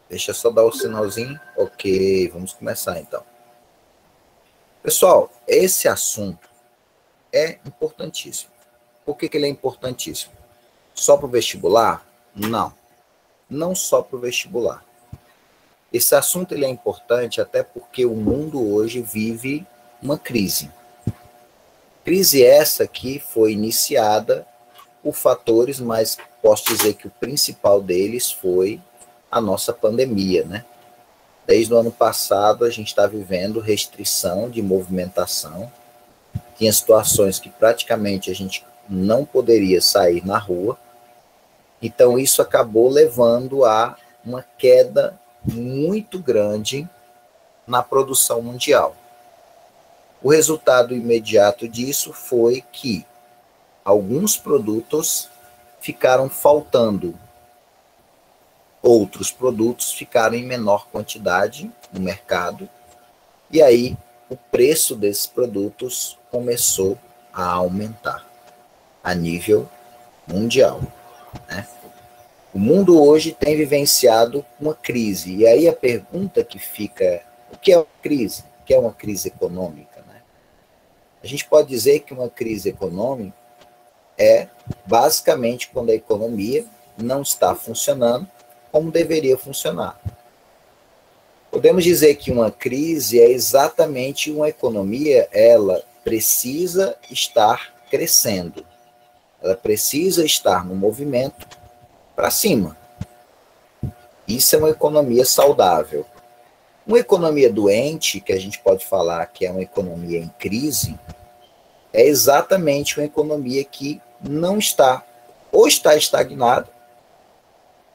Deixa eu só dar o sinalzinho. Ok, vamos começar então. Pessoal, esse assunto é importantíssimo. Por que ele é importantíssimo? Só para o vestibular? Não. Não só para o vestibular. Esse assunto ele é importante até porque o mundo hoje vive uma crise. Crise essa que foi iniciada por fatores, mas posso dizer que o principal deles foi a nossa pandemia, né? Desde o ano passado, a gente está vivendo restrição de movimentação. Tinha situações que praticamente a gente não poderia sair na rua. Então, isso acabou levando a uma queda muito grande na produção mundial. O resultado imediato disso foi que alguns produtos ficaram faltando, outros produtos ficaram em menor quantidade no mercado, e aí o preço desses produtos começou a aumentar a nível mundial, né? O mundo hoje tem vivenciado uma crise, e aí a pergunta que fica é: o que é uma crise? O que é uma crise econômica, né? A gente pode dizer que uma crise econômica é basicamente quando a economia não está funcionando como deveria funcionar. Podemos dizer que uma crise é exatamente uma economia, ela precisa estar crescendo, ela precisa estar no movimento para cima. Isso é uma economia saudável. Uma economia doente, que a gente pode falar que é uma economia em crise, é exatamente uma economia que não está, ou está estagnada,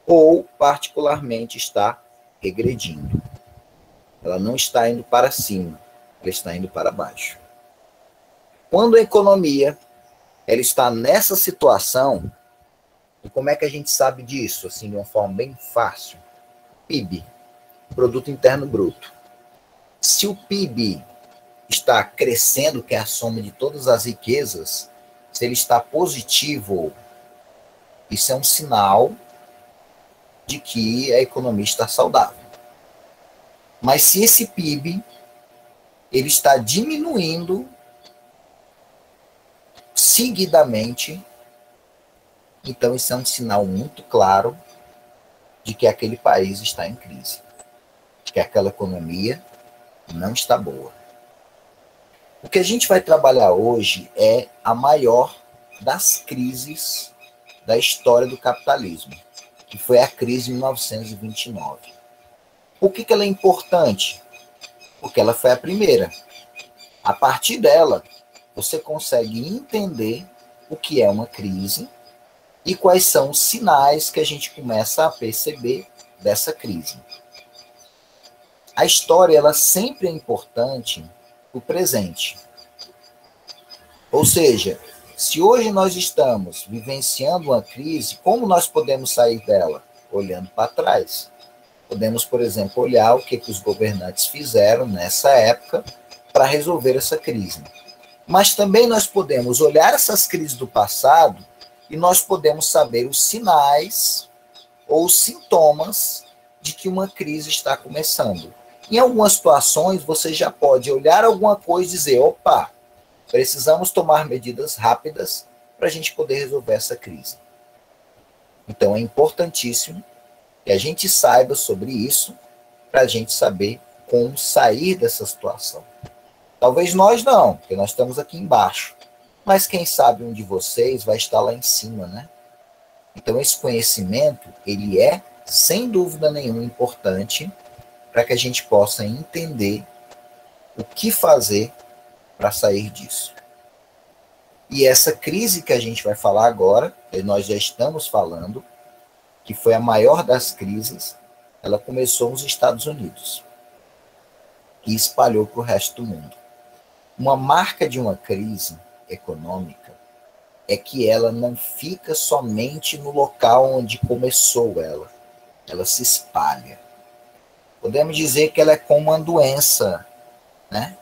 ou particularmente está regredindo. Ela não está indo para cima, ela está indo para baixo. Quando a economia ela está nessa situação, e como é que a gente sabe disso? Assim, de uma forma bem fácil. PIB, Produto Interno Bruto. Se o PIB está crescendo, que é a soma de todas as riquezas, se ele está positivo, isso é um sinal de que a economia está saudável. Mas se esse PIB ele está diminuindo seguidamente, então isso é um sinal muito claro de que aquele país está em crise, de que aquela economia não está boa. O que a gente vai trabalhar hoje é a maior das crises da história do capitalismo, que foi a crise de 1929. Por que ela é importante? Porque ela foi a primeira. A partir dela, você consegue entender o que é uma crise e quais são os sinais que a gente começa a perceber dessa crise. A história, ela sempre é importante para o presente. Ou seja, se hoje nós estamos vivenciando uma crise, como nós podemos sair dela? Olhando para trás. Podemos, por exemplo, olhar o que os governantes fizeram nessa época para resolver essa crise. Mas também nós podemos olhar essas crises do passado e nós podemos saber os sinais ou os sintomas de que uma crise está começando. Em algumas situações, você já pode olhar alguma coisa e dizer: opa, precisamos tomar medidas rápidas para a gente poder resolver essa crise. Então, é importantíssimo que a gente saiba sobre isso para a gente saber como sair dessa situação. Talvez nós não, porque nós estamos aqui embaixo. Mas quem sabe um de vocês vai estar lá em cima, né? Então, esse conhecimento, ele é, sem dúvida nenhuma, importante para que a gente possa entender o que fazer para sair disso. E essa crise que a gente vai falar agora, que nós já estamos falando, que foi a maior das crises, ela começou nos Estados Unidos e espalhou para o resto do mundo. Uma marca de uma crise econômica é que ela não fica somente no local onde começou ela se espalha. Podemos dizer que ela é como uma doença, né?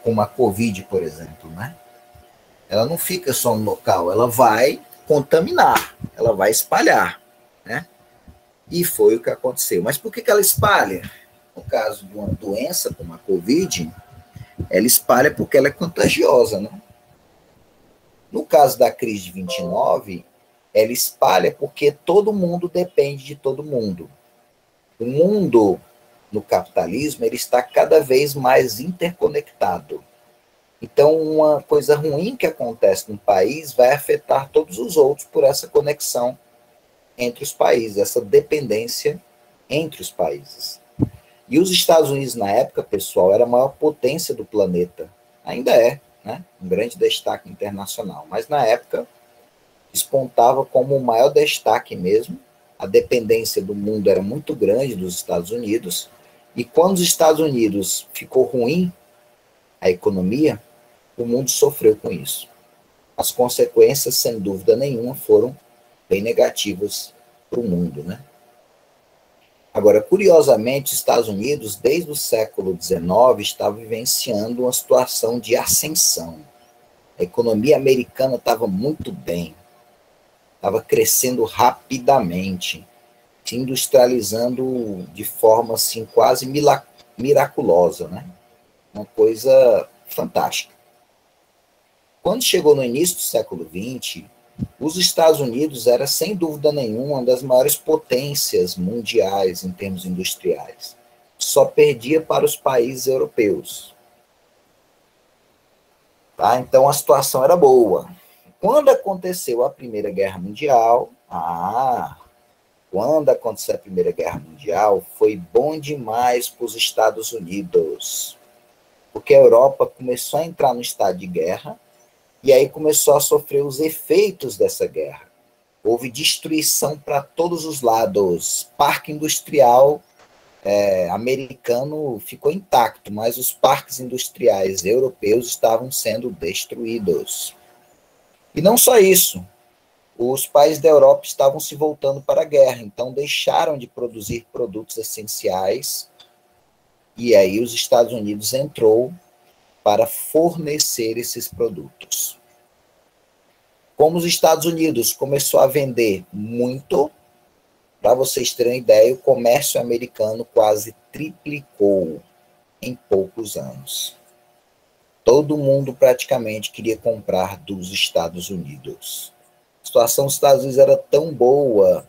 como a Covid, por exemplo, né? Ela não fica só no local, ela vai contaminar, ela vai espalhar, né? E foi o que aconteceu. Mas por que ela espalha? No caso de uma doença como a Covid, ela espalha porque ela é contagiosa, né? No caso da crise de 29, ela espalha porque todo mundo depende de todo mundo. O mundo, no capitalismo, ele está cada vez mais interconectado. Então, uma coisa ruim que acontece no país vai afetar todos os outros por essa conexão entre os países, essa dependência entre os países. E os Estados Unidos, na época, pessoal, era a maior potência do planeta. Ainda é, né? Um grande destaque internacional. Mas, na época, despontava como o maior destaque mesmo. A dependência do mundo era muito grande dos Estados Unidos. E quando os Estados Unidos ficou ruim, a economia, o mundo sofreu com isso. As consequências, sem dúvida nenhuma, foram bem negativas para o mundo, né? Agora, curiosamente, os Estados Unidos, desde o século XIX, estava vivenciando uma situação de ascensão. A economia americana estava muito bem, estava crescendo rapidamente, se industrializando de forma assim quase miraculosa, né? Uma coisa fantástica. Quando chegou no início do século XX, os Estados Unidos era, sem dúvida nenhuma, uma das maiores potências mundiais em termos industriais. Só perdia para os países europeus. Tá? Então a situação era boa. Quando aconteceu a Primeira Guerra Mundial, quando aconteceu a Primeira Guerra Mundial, foi bom demais para os Estados Unidos, porque a Europa começou a entrar no estado de guerra e aí começou a sofrer os efeitos dessa guerra. Houve destruição para todos os lados. Parque industrial americano ficou intacto, mas os parques industriais europeus estavam sendo destruídos. E não só isso, os países da Europa estavam se voltando para a guerra, então deixaram de produzir produtos essenciais, e aí os Estados Unidos entrou para fornecer esses produtos. Como os Estados Unidos começou a vender muito, para vocês terem uma ideia, o comércio americano quase triplicou em poucos anos. Todo mundo praticamente queria comprar dos Estados Unidos. A situação dos Estados Unidos era tão boa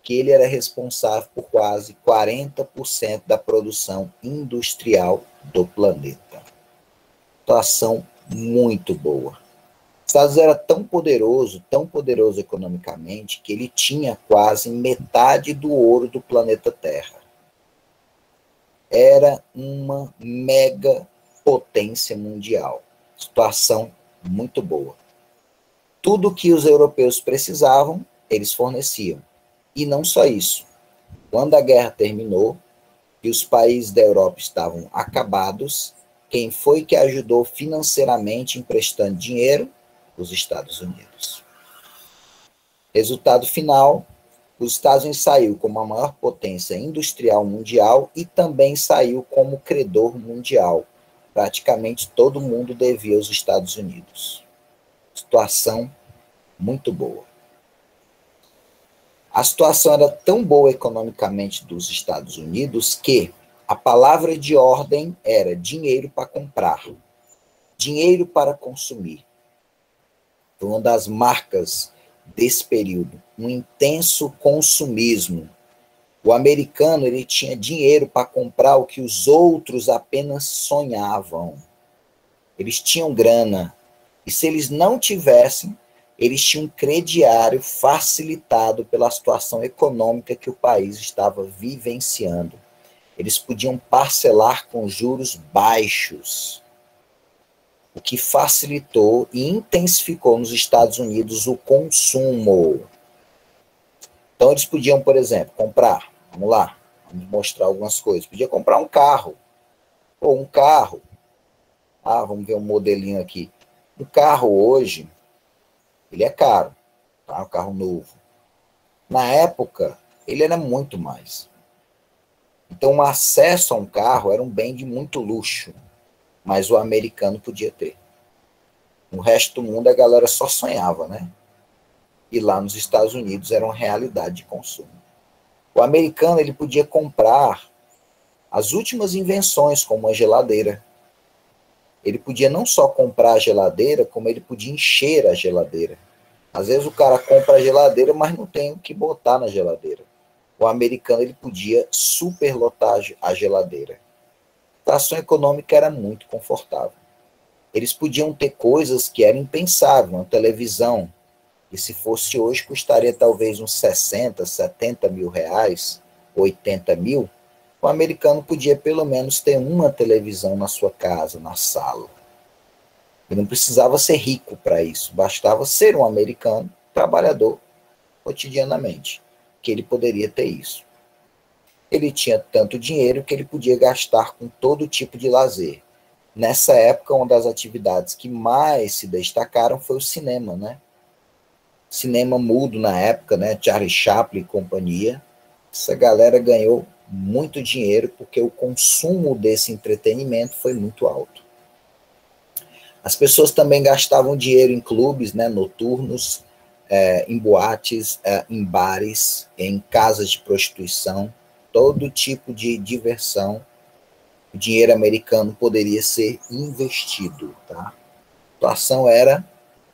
que ele era responsável por quase 40% da produção industrial do planeta. Situação muito boa. Os Estados Unidos era tão poderoso economicamente, que ele tinha quase metade do ouro do planeta Terra. Era uma mega potência mundial. Situação muito boa. Tudo que os europeus precisavam, eles forneciam. E não só isso. Quando a guerra terminou e os países da Europa estavam acabados, quem foi que ajudou financeiramente emprestando dinheiro? Os Estados Unidos. Resultado final, os Estados Unidos saiu como a maior potência industrial mundial e também saiu como credor mundial. Praticamente todo mundo devia aos Estados Unidos. Situação muito boa. A situação era tão boa economicamente dos Estados Unidos que a palavra de ordem era dinheiro para comprar, dinheiro para consumir. Foi uma das marcas desse período, um intenso consumismo. O americano, ele tinha dinheiro para comprar o que os outros apenas sonhavam. Eles tinham grana. E se eles não tivessem, eles tinham um crediário facilitado pela situação econômica que o país estava vivenciando. Eles podiam parcelar com juros baixos, o que facilitou e intensificou nos Estados Unidos o consumo. Então, eles podiam, por exemplo, comprar, vamos lá, vamos mostrar algumas coisas. Podia comprar um carro, ou um carro. Vamos ver um modelinho aqui. Um carro hoje, ele é caro, tá? Um carro novo. Na época, ele era muito mais. Então, o acesso a um carro era um bem de muito luxo, mas o americano podia ter. No resto do mundo, a galera só sonhava, né? E lá nos Estados Unidos era uma realidade de consumo. O americano ele podia comprar as últimas invenções, como a geladeira. Ele podia não só comprar a geladeira, como ele podia encher a geladeira. Às vezes o cara compra a geladeira, mas não tem o que botar na geladeira. O americano ele podia superlotar a geladeira. A ação econômica era muito confortável. Eles podiam ter coisas que eram impensáveis, uma televisão, e se fosse hoje custaria talvez uns 60, 70 mil reais, 80 mil. O americano podia pelo menos ter uma televisão na sua casa, na sala. Ele não precisava ser rico para isso, bastava ser um americano, trabalhador, cotidianamente, que ele poderia ter isso. Ele tinha tanto dinheiro que ele podia gastar com todo tipo de lazer. Nessa época, uma das atividades que mais se destacaram foi o cinema, né? Cinema mudo na época, né? Charlie Chaplin e companhia. Essa galera ganhou muito dinheiro porque o consumo desse entretenimento foi muito alto. As pessoas também gastavam dinheiro em clubes, né, noturnos, em boates, em bares, em casas de prostituição, todo tipo de diversão. O dinheiro americano poderia ser investido. Tá? A situação era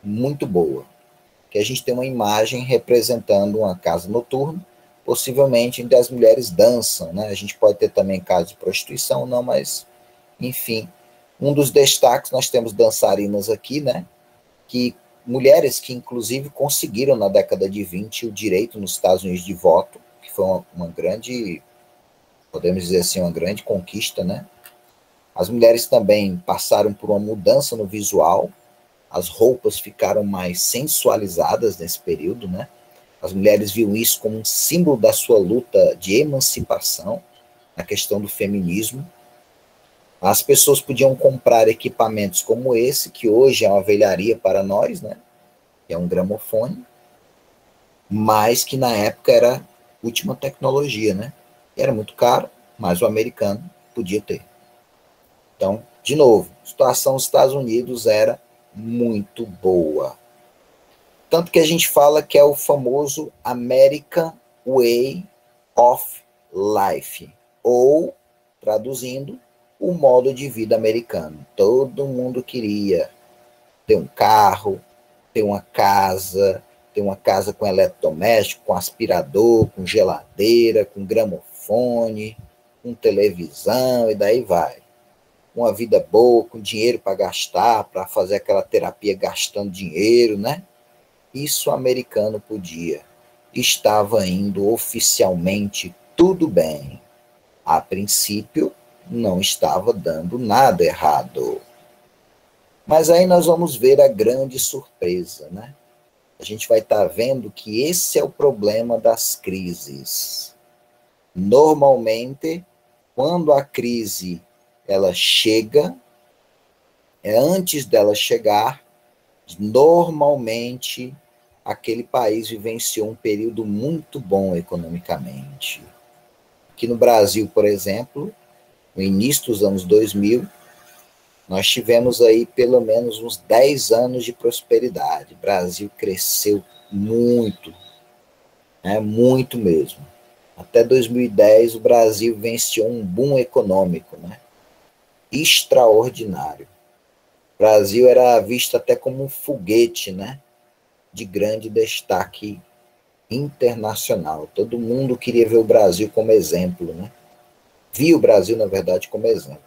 muito boa. Que a gente tem uma imagem representando uma casa noturna, possivelmente onde as mulheres dançam. Né? A gente pode ter também casos de prostituição, não, mas, enfim, um dos destaques, nós temos dançarinas aqui, né? Que mulheres que, inclusive, conseguiram na década de 20 o direito nos Estados Unidos de voto, que foi uma grande, podemos dizer assim, uma grande conquista, né? As mulheres também passaram por uma mudança no visual, as roupas ficaram mais sensualizadas nesse período, né? As mulheres viam isso como um símbolo da sua luta de emancipação, na questão do feminismo. As pessoas podiam comprar equipamentos como esse, que hoje é uma velharia para nós, né? Que é um gramofone, mas que na época era última tecnologia, né? Era muito caro, mas o americano podia ter. Então, de novo, a situação nos Estados Unidos era muito boa. Tanto que a gente fala que é o famoso American Way of Life, ou, traduzindo, o modo de vida americano. Todo mundo queria ter um carro, ter uma casa com eletrodoméstico, com aspirador, com geladeira, com gramofone, com televisão, e daí vai. Uma vida boa, com dinheiro para gastar, para fazer aquela terapia gastando dinheiro, né? Isso o americano podia. Estava indo oficialmente tudo bem. A princípio, não estava dando nada errado. Mas aí nós vamos ver a grande surpresa, né? A gente vai estar vendo que esse é o problema das crises. Normalmente, quando a crise ela chega, antes dela chegar, normalmente aquele país vivenciou um período muito bom economicamente. Aqui no Brasil, por exemplo, no início dos anos 2000, nós tivemos aí pelo menos uns 10 anos de prosperidade. O Brasil cresceu muito, né, muito mesmo. Até 2010, o Brasil venceu um boom econômico, né, extraordinário. O Brasil era visto até como um foguete, né, de grande destaque internacional. Todo mundo queria ver o Brasil como exemplo, né? Via o Brasil, na verdade, como exemplo.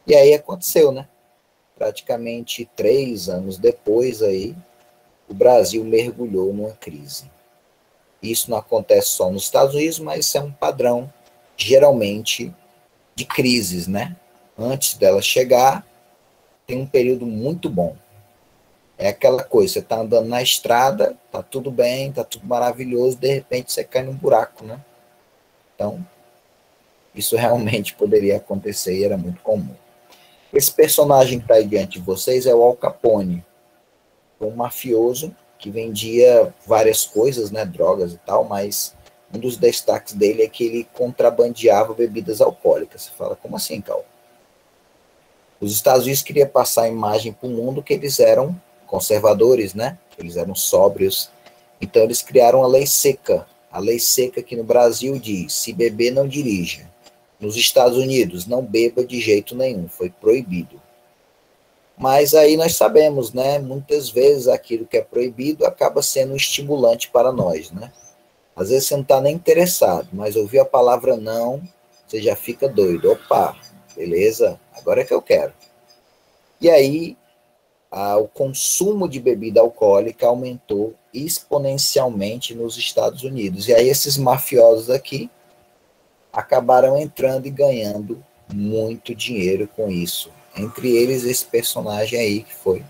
E aí aconteceu, né? Praticamente 3 anos depois, aí, o Brasil mergulhou numa crise. Isso não acontece só nos Estados Unidos, mas isso é um padrão, geralmente, de crises, né? Antes dela chegar, tem um período muito bom. É aquela coisa, você está andando na estrada, tá tudo bem, tá tudo maravilhoso, de repente você cai num buraco, né? Então, isso realmente poderia acontecer e era muito comum. Esse personagem que está aí diante de vocês é o Al Capone, um mafioso que vendia várias coisas, né, drogas e tal, mas um dos destaques dele é que ele contrabandeava bebidas alcoólicas. Você fala, como assim, Cal? Os Estados Unidos queriam passar a imagem para o mundo que eles eram conservadores, né? Eles eram sóbrios. Então eles criaram a lei seca, A lei seca aqui no Brasil diz, se beber, não dirija. Nos Estados Unidos, não beba de jeito nenhum, foi proibido. Mas aí nós sabemos, né? Muitas vezes aquilo que é proibido acaba sendo um estimulante para nós, né? Às vezes você não está nem interessado, mas ouvir a palavra não, você já fica doido. Opa, beleza, agora é que eu quero. E aí, o consumo de bebida alcoólica aumentou exponencialmente nos Estados Unidos. E aí esses mafiosos aqui acabaram entrando e ganhando muito dinheiro com isso. Entre eles, esse personagem aí, que foi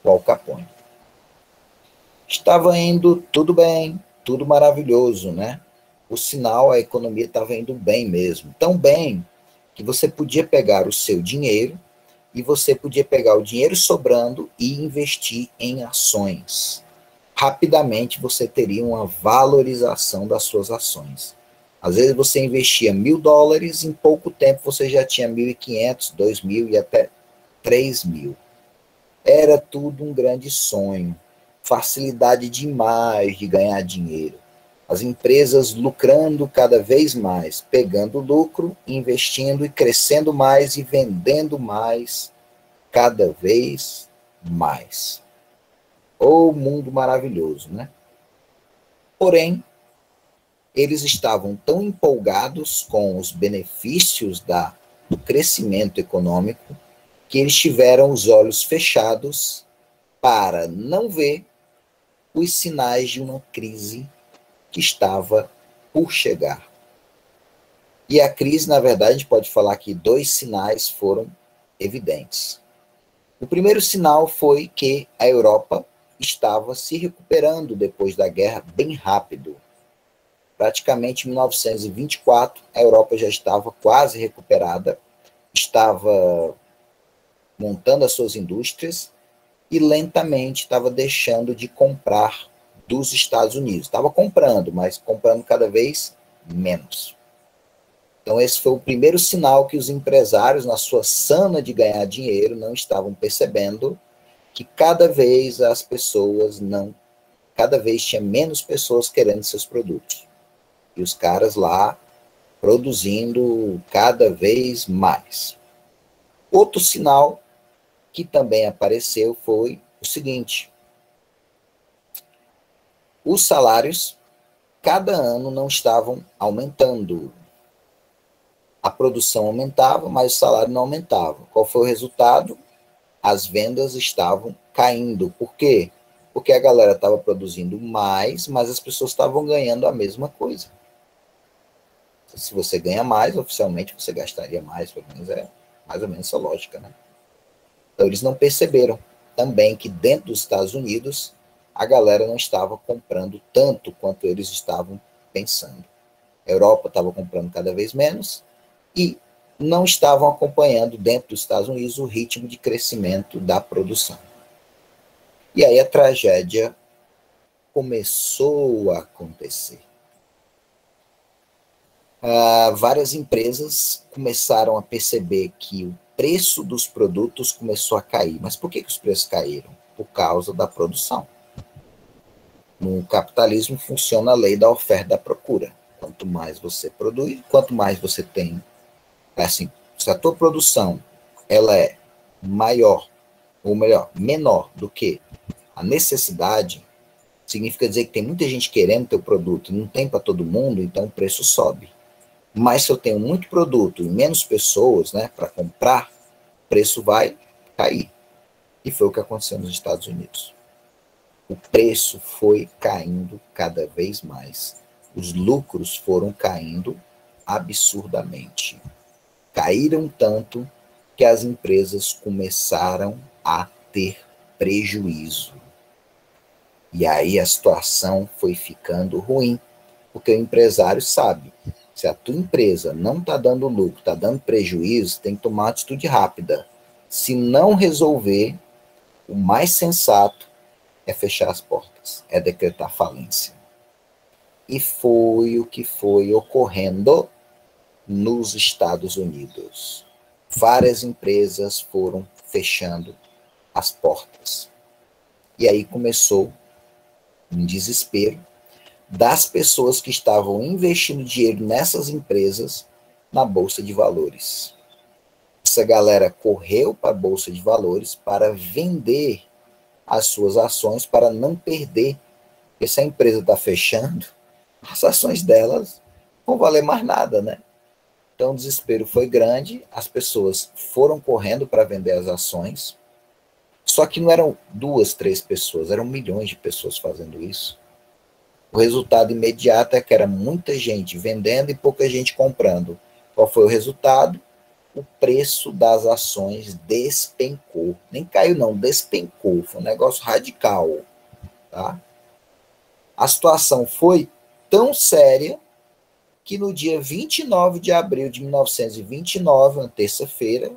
o Al Capone. Estava indo tudo bem, tudo maravilhoso, né? O sinal, a economia estava indo bem mesmo. Tão bem que você podia pegar o seu dinheiro e você podia pegar o dinheiro sobrando e investir em ações. Rapidamente você teria uma valorização das suas ações. Às vezes você investia $1.000, em pouco tempo você já tinha 1.500, 2.000 e até 3.000. Era tudo um grande sonho. Facilidade demais de ganhar dinheiro. As empresas lucrando cada vez mais, pegando lucro, investindo e crescendo mais e vendendo mais, cada vez mais. O mundo maravilhoso, né? Porém, eles estavam tão empolgados com os benefícios do crescimento econômico que eles tiveram os olhos fechados para não ver os sinais de uma crise que estava por chegar. E a crise, na verdade, a gente pode falar que 2 sinais foram evidentes. O primeiro sinal foi que a Europa estava se recuperando depois da guerra bem rápido. Praticamente em 1924, a Europa já estava quase recuperada, estava montando as suas indústrias e lentamente estava deixando de comprar dos Estados Unidos. Estava comprando, mas comprando cada vez menos. Então esse foi o primeiro sinal que os empresários, na sua sana de ganhar dinheiro, não estavam percebendo que cada vez as pessoas cada vez tinha menos pessoas querendo seus produtos. E os caras lá produzindo cada vez mais. Outro sinal que também apareceu foi o seguinte: os salários cada ano não estavam aumentando. A produção aumentava, mas o salário não aumentava. Qual foi o resultado? As vendas estavam caindo. Por quê? Porque a galera estava produzindo mais, mas as pessoas estavam ganhando a mesma coisa. Se você ganha mais, oficialmente você gastaria mais, pelo menos é mais ou menos essa lógica, né? Então eles não perceberam também que dentro dos Estados Unidos a galera não estava comprando tanto quanto eles estavam pensando. A Europa estava comprando cada vez menos e não estavam acompanhando dentro dos Estados Unidos o ritmo de crescimento da produção. E aí a tragédia começou a acontecer. Várias empresas começaram a perceber que o preço dos produtos começou a cair. Mas por que os preços caíram? Por causa da produção. No capitalismo funciona a lei da oferta e da procura. Quanto mais você produz, quanto mais você tem. Assim, se a tua produção ela é maior, ou melhor, menor do que a necessidade, significa dizer que tem muita gente querendo teu produto, não tem para todo mundo, então o preço sobe. Mas se eu tenho muito produto e menos pessoas, né, para comprar, o preço vai cair. E foi o que aconteceu nos Estados Unidos. O preço foi caindo cada vez mais. Os lucros foram caindo absurdamente. Caíram tanto que as empresas começaram a ter prejuízo. E aí a situação foi ficando ruim, porque o empresário sabe, se a tua empresa não está dando lucro, está dando prejuízo, tem que tomar uma atitude rápida. Se não resolver, o mais sensato é fechar as portas, é decretar falência. E foi o que foi ocorrendo nos Estados Unidos. Várias empresas foram fechando as portas. E aí começou um desespero, das pessoas que estavam investindo dinheiro nessas empresas na Bolsa de Valores. Essa galera correu para a Bolsa de Valores para vender as suas ações para não perder. Porque se a empresa está fechando, as ações delas não vão valer mais nada, né? Então o desespero foi grande, as pessoas foram correndo para vender as ações, só que não eram 2, 3 pessoas, eram milhões de pessoas fazendo isso. O resultado imediato é que era muita gente vendendo e pouca gente comprando. Qual foi o resultado? O preço das ações despencou. Nem caiu não, despencou. Foi um negócio radical. Tá? A situação foi tão séria que no dia 29 de abril de 1929, uma terça-feira,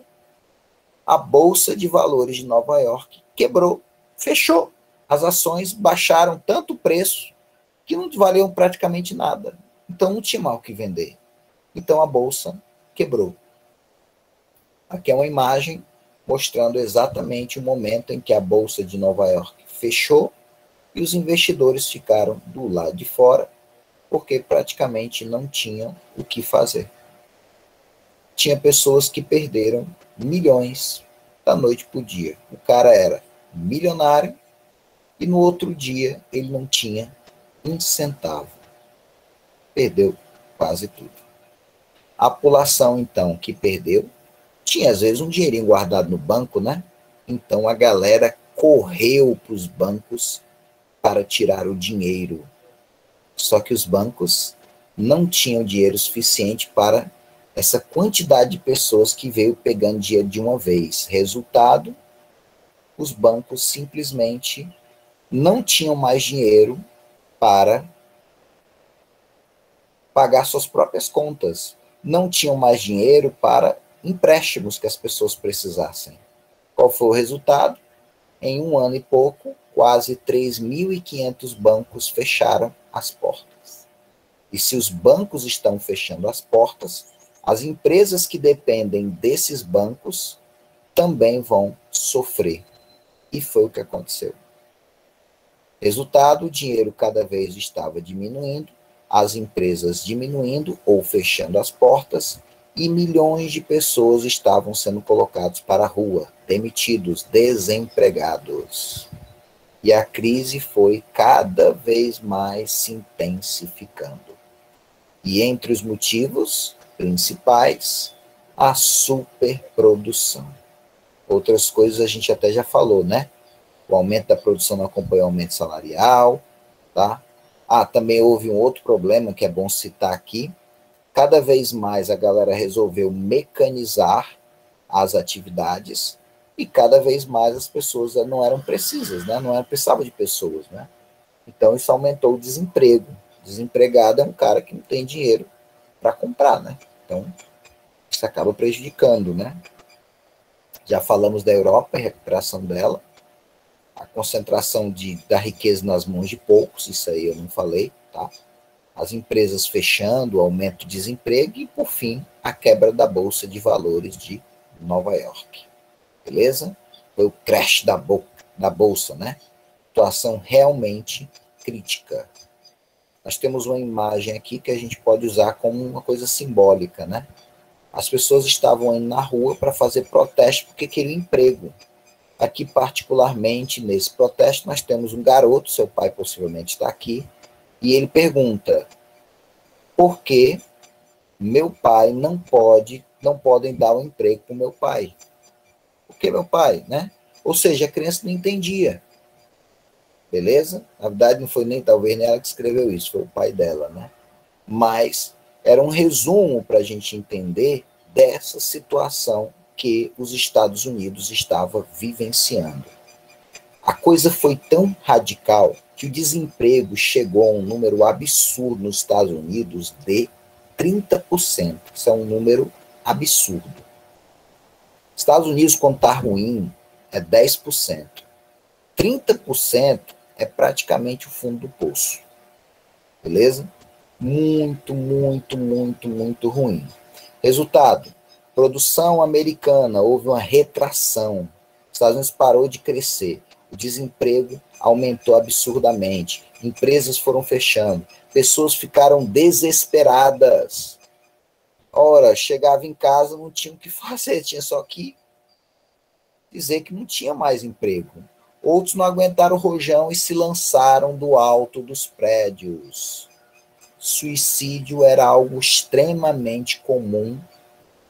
a Bolsa de Valores de Nova York quebrou, fechou. As ações baixaram tanto o preço que não valiam praticamente nada. Então não tinha mal o que vender. Então a Bolsa quebrou. Aqui é uma imagem mostrando exatamente o momento em que a Bolsa de Nova York fechou e os investidores ficaram do lado de fora, porque praticamente não tinham o que fazer. Tinha pessoas que perderam milhões da noite para o dia. O cara era milionário e no outro dia ele não tinha um centavo. Perdeu quase tudo. A população, então, que perdeu, tinha às vezes um dinheirinho guardado no banco, né? Então a galera correu para os bancos para tirar o dinheiro. Só que os bancos não tinham dinheiro suficiente para essa quantidade de pessoas que veio pegando dinheiro de uma vez. Resultado, os bancos simplesmente não tinham mais dinheiro para pagar suas próprias contas. Não tinham mais dinheiro para empréstimos que as pessoas precisassem. Qual foi o resultado? Em um ano e pouco, quase 3.500 bancos fecharam as portas. E se os bancos estão fechando as portas, as empresas que dependem desses bancos também vão sofrer. E foi o que aconteceu. Resultado, o dinheiro cada vez estava diminuindo, as empresas diminuindo ou fechando as portas, e milhões de pessoas estavam sendo colocados para a rua, demitidos, desempregados. E a crise foi cada vez mais se intensificando. E entre os motivos principais, a superprodução. Outras coisas a gente até já falou, né? O aumento da produção não acompanhou o aumento salarial, tá? Também houve um outro problema que é bom citar aqui. Cada vez mais a galera resolveu mecanizar as atividades e cada vez mais as pessoas não eram precisas, né? Não precisava de pessoas, né? Então isso aumentou o desemprego. Desempregado é um cara que não tem dinheiro para comprar, né? Então isso acaba prejudicando, né? Já falamos da Europa, a recuperação dela, a concentração da riqueza nas mãos de poucos, isso aí eu não falei, tá? As empresas fechando, o aumento do desemprego e, por fim, a quebra da Bolsa de Valores de Nova York. Beleza? Foi o crash da Bolsa, né? Situação realmente crítica. Nós temos uma imagem aqui que a gente pode usar como uma coisa simbólica, né? As pessoas estavam indo na rua para fazer protesto porque queriam emprego. Aqui, particularmente, nesse protesto, nós temos um garoto, seu pai possivelmente está aqui, e ele pergunta: por que meu pai não podem dar um emprego para o meu pai? Por que meu pai, né? Ou seja, a criança não entendia. Beleza? Na verdade, não foi talvez nem ela que escreveu isso, foi o pai dela, né? Mas era um resumo para a gente entender dessa situação que os Estados Unidos estavam vivenciando. A coisa foi tão radical que o desemprego chegou a um número absurdo nos Estados Unidos de 30%. Isso é um número absurdo. Estados Unidos, quando está ruim, é 10%. 30% é praticamente o fundo do poço. Beleza? Muito, muito, muito, muito ruim. Resultado: produção americana, houve uma retração. Os Estados Unidos parou de crescer. O desemprego aumentou absurdamente. Empresas foram fechando. Pessoas ficaram desesperadas. Ora, chegava em casa, não tinha o que fazer, tinha só que dizer que não tinha mais emprego. Outros não aguentaram o rojão e se lançaram do alto dos prédios. Suicídio era algo extremamente comum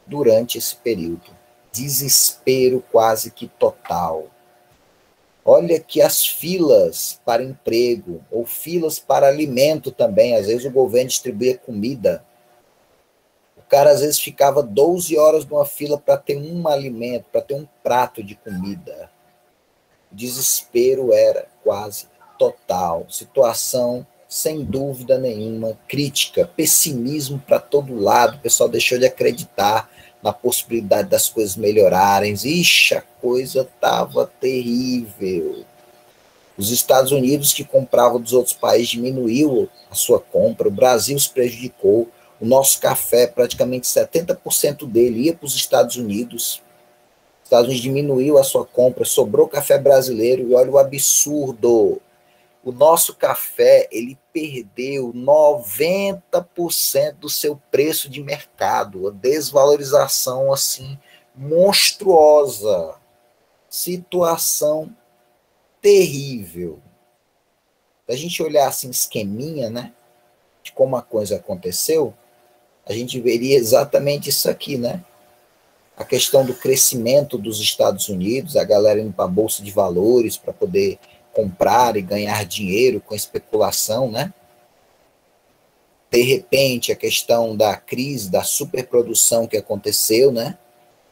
durante esse período. Desespero quase que total. Olha que as filas para emprego, ou filas para alimento também, às vezes o governo distribuía comida. O cara às vezes ficava 12 horas numa fila para ter um alimento, para ter um prato de comida. O desespero era quase total. Situação, sem dúvida nenhuma, crítica, pessimismo para todo lado. O pessoal deixou de acreditar na possibilidade das coisas melhorarem. Ixi, a coisa estava terrível. Os Estados Unidos, que compravam dos outros países, diminuiu a sua compra. O Brasil se prejudicou. O nosso café, praticamente 70% dele ia para os Estados Unidos. Os Estados Unidos diminuiu a sua compra, sobrou café brasileiro, e olha o absurdo. O nosso café, ele perdeu 90% do seu preço de mercado. A desvalorização, assim, monstruosa. Situação terrível. Se a gente olhar assim, esqueminha, né, de como a coisa aconteceu, a gente veria exatamente isso aqui, né? A questão do crescimento dos Estados Unidos, a galera indo para a Bolsa de Valores para poder comprar e ganhar dinheiro com especulação, né? De repente, a questão da crise, da superprodução que aconteceu, né?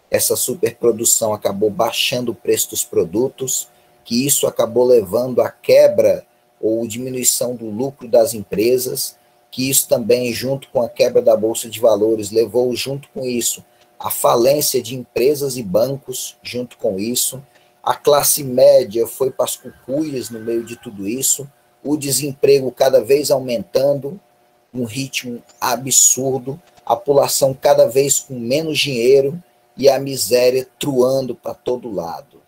Essa superprodução acabou baixando o preço dos produtos, que isso acabou levando à quebra ou diminuição do lucro das empresas, que isso também, junto com a quebra da Bolsa de Valores, levou junto com isso a falência de empresas e bancos, junto com isso. A classe média foi para as cucuias no meio de tudo isso, o desemprego cada vez aumentando, um ritmo absurdo, a população cada vez com menos dinheiro e a miséria truando para todo lado.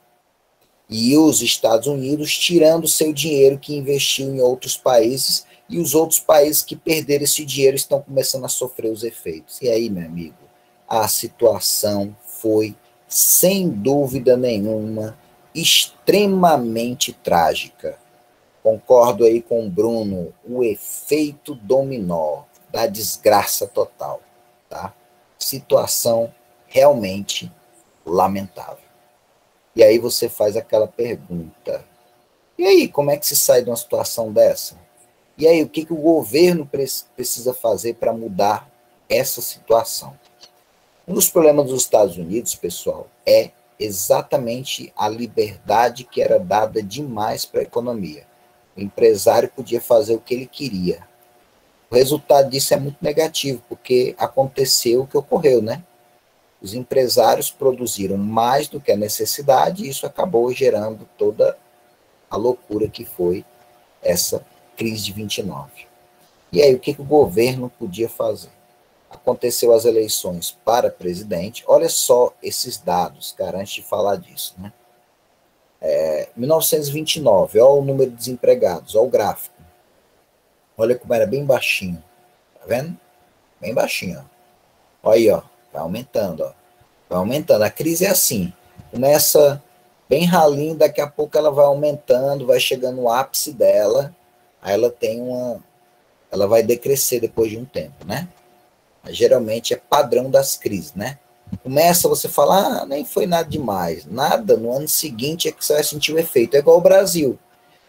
E os Estados Unidos tirando seu dinheiro que investiu em outros países, e os outros países que perderam esse dinheiro estão começando a sofrer os efeitos. E aí, meu amigo, a situação foi, sem dúvida nenhuma, extremamente trágica. Concordo aí com o Bruno, o efeito dominó da desgraça total, tá? Situação realmente lamentável. E aí você faz aquela pergunta, e aí, como é que se sai de uma situação dessa? E aí, o que o governo precisa fazer para mudar essa situação? Um dos problemas dos Estados Unidos, pessoal, é exatamente a liberdade que era dada demais para a economia. O empresário podia fazer o que ele queria. O resultado disso é muito negativo, porque aconteceu o que ocorreu, né? Os empresários produziram mais do que a necessidade e isso acabou gerando toda a loucura que foi essa crise de 29. E aí, o que o governo podia fazer? Aconteceu as eleições para presidente. Olha só esses dados, cara, antes de falar disso, né? 1929, olha o número de desempregados, olha o gráfico. Olha como era bem baixinho. Tá vendo? Bem baixinho, ó. Olha aí, ó. Vai aumentando, ó. Vai aumentando. A crise é assim. Começa bem ralinho, daqui a pouco ela vai aumentando, vai chegando no ápice dela. Aí ela tem uma... Ela vai decrescer depois de um tempo, né? Geralmente é padrão das crises, né? Começa você falar, nem foi nada demais. Nada, no ano seguinte é que você vai sentir o efeito. É igual o Brasil.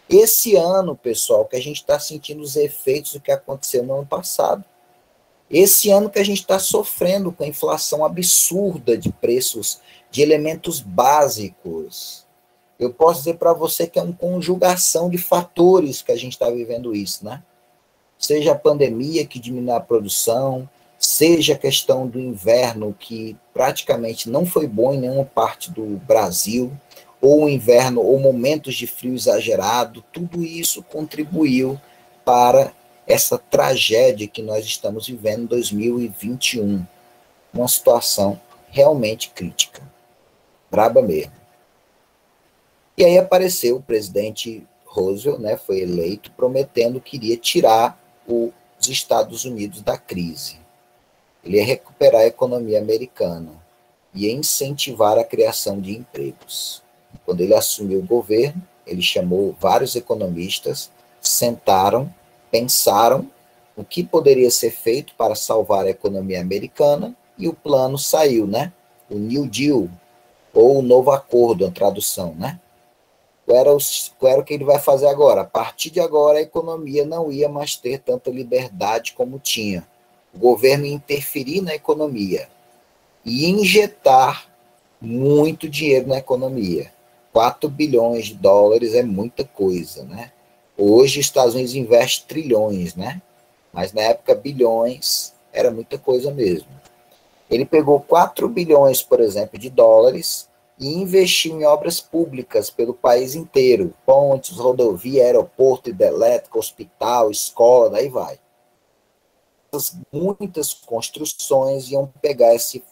Esse ano, pessoal, que a gente está sentindo os efeitos do que aconteceu no ano passado. Esse ano que a gente está sofrendo com a inflação absurda de preços de elementos básicos. Eu posso dizer para você que é uma conjugação de fatores que a gente está vivendo isso, né? Seja a pandemia que diminui a produção, seja a questão do inverno que praticamente não foi bom em nenhuma parte do Brasil, ou o inverno, ou momentos de frio exagerado, tudo isso contribuiu para essa tragédia que nós estamos vivendo em 2021. Uma situação realmente crítica. Braba mesmo. E aí apareceu o presidente Roosevelt, né, foi eleito, prometendo que iria tirar o os Estados Unidos da crise. Ele ia recuperar a economia americana e incentivar a criação de empregos. Quando ele assumiu o governo, ele chamou vários economistas, sentaram, pensaram o que poderia ser feito para salvar a economia americana e o plano saiu, né? O New Deal, ou o Novo Acordo, a tradução, né? Qual era o que ele vai fazer agora? A partir de agora, a economia não ia mais ter tanta liberdade como tinha. O governo ia interferir na economia e injetar muito dinheiro na economia. 4 bilhões de dólares é muita coisa, né? Hoje, os Estados Unidos investem trilhões, né? Mas na época, bilhões era muita coisa mesmo. Ele pegou 4 bilhões, por exemplo, de dólares e investiu em obras públicas pelo país inteiro. Pontes, rodovia, aeroporto, hidrelétrica, hospital, escola, daí vai. Muitas construções iam pegar esse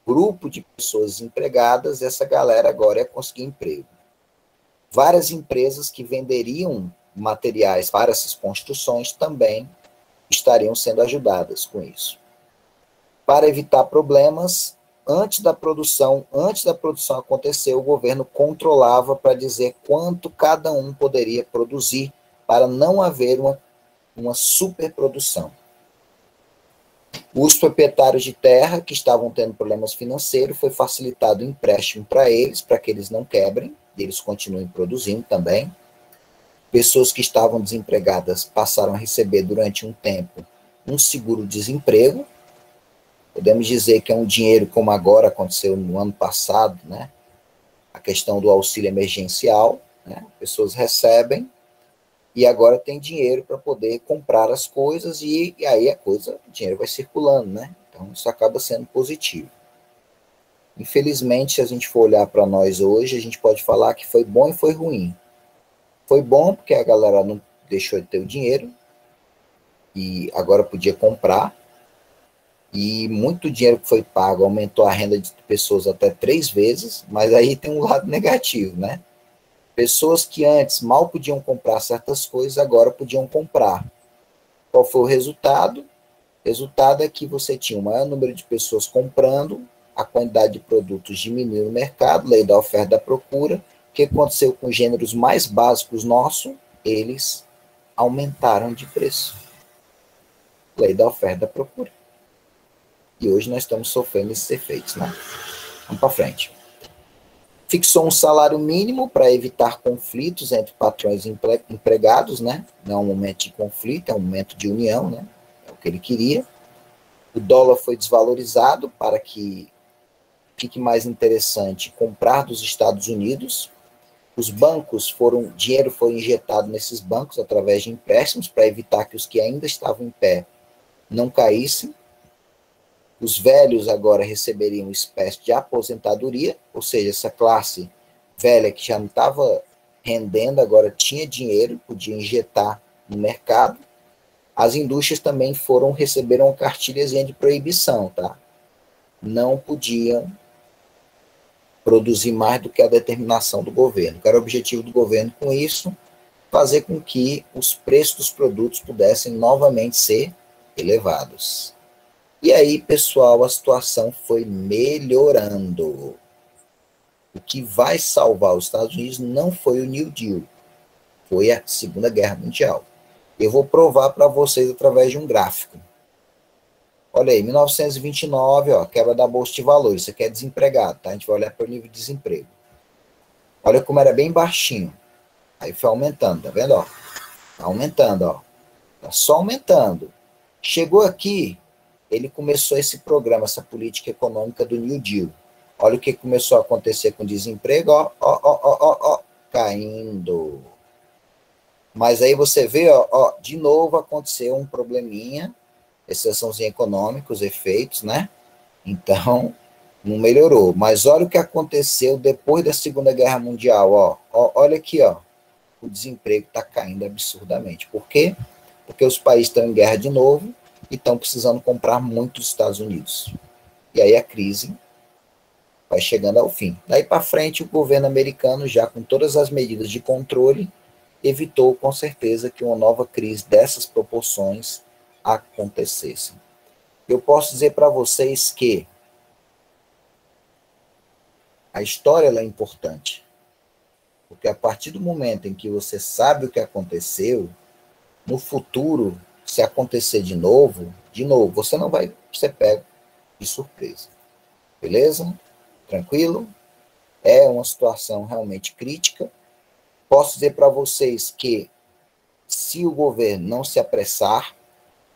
grupo de pessoas desempregadas, e essa galera agora ia conseguir emprego. Várias empresas que venderiam materiais para essas construções também estariam sendo ajudadas com isso. Para evitar problemas, antes da produção acontecer, o governo controlava para dizer quanto cada um poderia produzir, para não haver uma superprodução. Os proprietários de terra que estavam tendo problemas financeiros, foi facilitado o empréstimo para que eles não quebrem, e eles continuem produzindo também. Pessoas que estavam desempregadas passaram a receber durante um tempo um seguro-desemprego. Podemos dizer que é um dinheiro como agora aconteceu no ano passado, né? A questão do auxílio emergencial, né? Pessoas recebem e agora tem dinheiro para poder comprar as coisas e aí o dinheiro vai circulando, né? Então isso acaba sendo positivo. Infelizmente, se a gente for olhar para nós hoje, a gente pode falar que foi bom e foi ruim. Foi bom porque a galera não deixou de ter o dinheiro e agora podia comprar, e muito dinheiro que foi pago aumentou a renda de pessoas até 3 vezes, mas aí tem um lado negativo, né? Pessoas que antes mal podiam comprar certas coisas, agora podiam comprar. Qual foi o resultado? O resultado é que você tinha um maior número de pessoas comprando, a quantidade de produtos diminuiu no mercado, lei da oferta e da procura. O que aconteceu com os gêneros mais básicos nossos? Eles aumentaram de preço. Lei da oferta e da procura. E hoje nós estamos sofrendo esses efeitos, né? Vamos para frente. Fixou um salário mínimo para evitar conflitos entre patrões e empregados, né? Não é um momento de conflito, é um momento de união, né? É o que ele queria. O dólar foi desvalorizado para que fique mais interessante comprar dos Estados Unidos. Os bancos dinheiro foi injetado nesses bancos através de empréstimos para evitar que os que ainda estavam em pé não caíssem. Os velhos agora receberiam uma espécie de aposentadoria, ou seja, essa classe velha que já não estava rendendo, agora tinha dinheiro, podia injetar no mercado. As indústrias também receberam uma cartilhazinha de proibição, tá? Não podiam produzir mais do que a determinação do governo. Qual era o objetivo do governo com isso? Fazer com que os preços dos produtos pudessem novamente ser elevados. E aí, pessoal, a situação foi melhorando. O que vai salvar os Estados Unidos não foi o New Deal, foi a Segunda Guerra Mundial. Eu vou provar para vocês através de um gráfico. Olha aí, 1929, ó, quebra da Bolsa de Valores. Isso aqui é desempregado, tá? A gente vai olhar para o nível de desemprego. Olha como era bem baixinho. Aí foi aumentando, tá vendo? Ó? Tá aumentando, ó. Tá só aumentando. Chegou aqui, ele começou esse programa, essa política econômica do New Deal. Olha o que começou a acontecer com o desemprego, ó, caindo. Mas aí você vê, ó, de novo aconteceu um probleminha, exceçãozinha econômica, os efeitos, né? Então, não melhorou. Mas olha o que aconteceu depois da Segunda Guerra Mundial, ó. Olha aqui, ó. O desemprego está caindo absurdamente. Por quê? Porque os países estão em guerra de novo e estão precisando comprar muito dos Estados Unidos. E aí a crise vai chegando ao fim. Daí para frente, o governo americano, já com todas as medidas de controle, evitou com certeza que uma nova crise dessas proporções acontecessem. Eu posso dizer para vocês que a história ela é importante, porque a partir do momento em que você sabe o que aconteceu, no futuro, se acontecer de novo, você não vai ser pego de surpresa. Beleza? Tranquilo? É uma situação realmente crítica. Posso dizer para vocês que, se o governo não se apressar,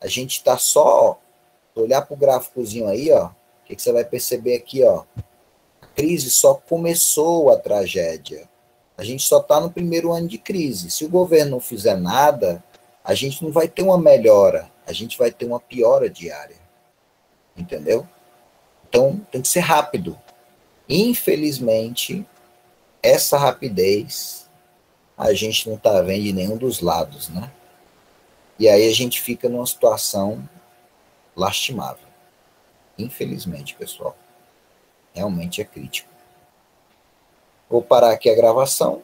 a gente está só, olhar para o gráficozinho aí, ó, o que você vai perceber aqui, ó, a crise só começou, a tragédia. A gente só está no primeiro ano de crise. Se o governo não fizer nada, a gente não vai ter uma melhora, a gente vai ter uma piora diária. Entendeu? Então, tem que ser rápido. Infelizmente, essa rapidez a gente não está vendo de nenhum dos lados, né? E aí a gente fica numa situação lastimável. Infelizmente, pessoal. Realmente é crítico. Vou parar aqui a gravação.